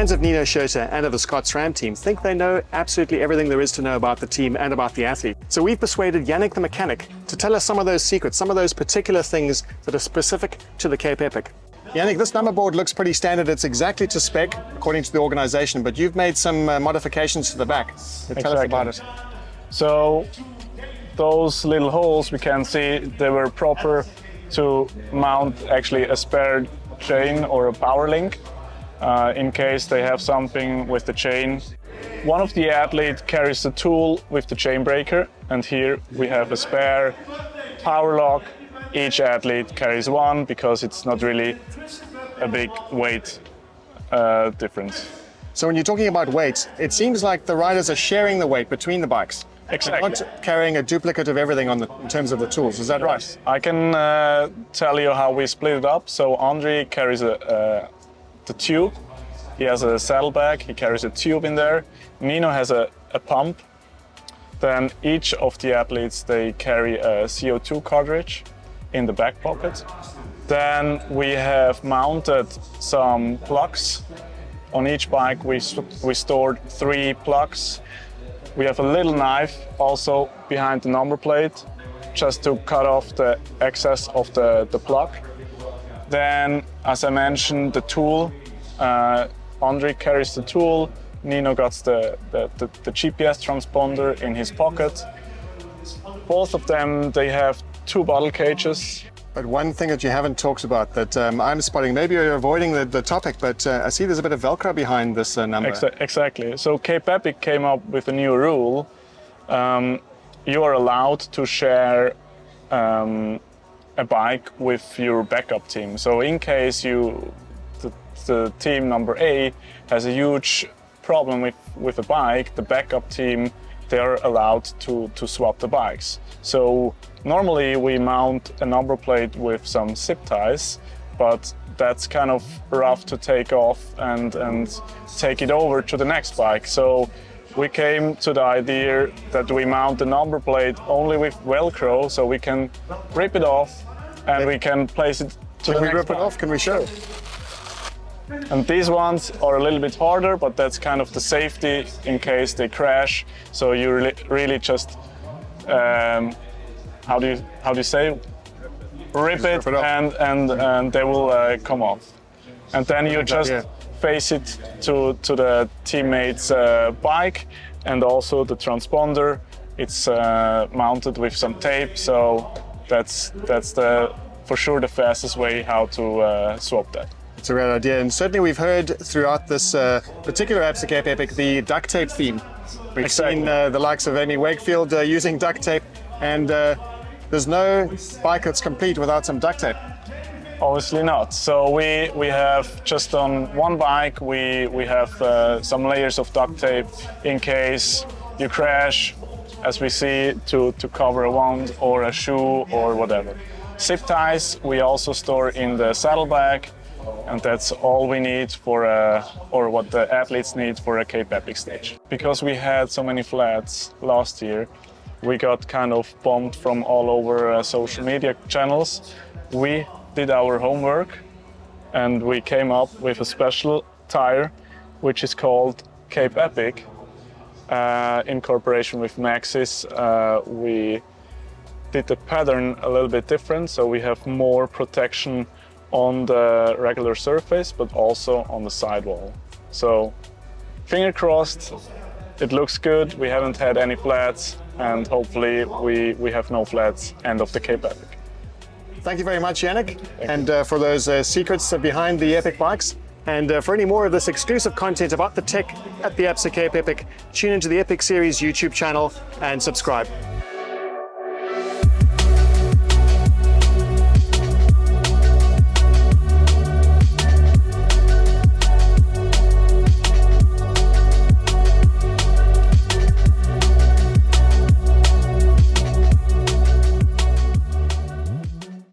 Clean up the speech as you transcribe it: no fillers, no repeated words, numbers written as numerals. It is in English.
Fans of Nino Schurter and of the Scott-SRAM team think they know absolutely everything there is to know about the team and about the athlete. So we've persuaded Yanick the mechanic to tell us some of those secrets, some of those particular things that are specific to the Cape Epic. Yanick, this number board looks pretty standard. It's exactly to spec according to the organization, but you've made some modifications to the back. Tell us about it. So those little holes we can see, they were proper to mount actually a spare chain or a power link in case they have something with the chain. One of the athletes carries the tool with the chain breaker, and here we have a spare power lock. Each athlete carries one because it's not really a big weight difference. So when you're talking about weight, it seems like the riders are sharing the weight between the bikes. Exactly. They're not carrying a duplicate of everything in terms of the tools, is that right? I can tell you how we split it up. So Andre carries the tube. He has a saddlebag, he carries a tube in there. Nino has a pump. Then each of the athletes, they carry a CO2 cartridge in the back pocket. Then we have mounted some plugs. On each bike we stored 3 plugs. We have a little knife also behind the number plate, just to cut off the excess of the plug. Then, as I mentioned, the tool. Andre carries the tool. Nino got the GPS transponder in his pocket. Both of them, they have 2 bottle cages. But one thing that you haven't talked about that I'm spotting, maybe you're avoiding the topic, but I see there's a bit of Velcro behind this number. Exactly. So Cape Epic came up with a new rule. You are allowed to share a bike with your backup team. So in case the team number A has a huge problem with a bike, the backup team, they are allowed to swap the bikes. So normally we mount a number plate with some zip ties, but that's kind of rough to take off and take it over to the next bike. So we came to the idea that we mount the number plate only with Velcro, so we can rip it off and we can place it to the next bike. Can we rip it off? Can we show? And these ones are a little bit harder, but that's kind of the safety in case they crash. So you really just how do you say? Rip it and they will come off. And then you just face it to the teammate's bike, and also the transponder. It's mounted with some tape, so that's for sure the fastest way how to swap that. It's a great idea, and certainly we've heard throughout this particular Absa Cape Epic the duct tape theme. We've seen the likes of Amy Wakefield using duct tape, and there's no bike that's complete without some duct tape. Obviously not. So we have just on one bike we have some layers of duct tape in case you crash, as we see, to cover a wound or a shoe or whatever. Zip ties we also store in the saddlebag. And that's all we need for or what the athletes need for a Cape Epic stage. Because we had so many flats last year, we got kind of bombed from all over social media channels. We did our homework and we came up with a special tire which is called Cape Epic. In cooperation with Maxxis, we did the pattern a little bit different, so we have more protection on the regular surface, but also on the sidewall. So, finger crossed, it looks good. We haven't had any flats, and hopefully we have no flats end of the Cape Epic. Thank you very much, Yanick, and for those secrets behind the Epic bikes. And for any more of this exclusive content about the tech at the Absa Cape Epic, tune into the Epic Series YouTube channel and subscribe.